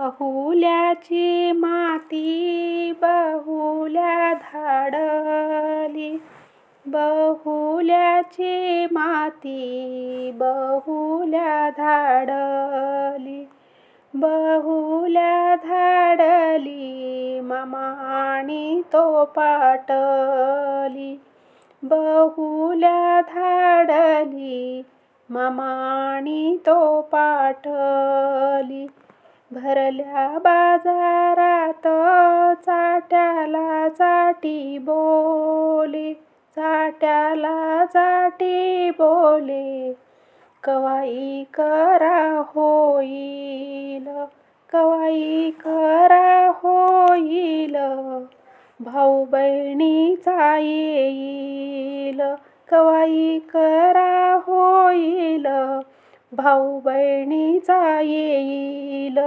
बहुल्याची माती बहुल्या धाडली, बहुल्याची माती बहुल्या धाडली, बहुल्या धाडली मामानी तो पाटली, बहुल्या धाडली मामानी तो पाटली. भरल्या बाजारात चाट्याला चाटी बोले, चाट्याला चाटी बोले. कवाई करा होईल, कवाई करा होईल, भाऊ बहिणीचा येईल. कवाई करा होईल, भाऊ बहिणीचा येईल.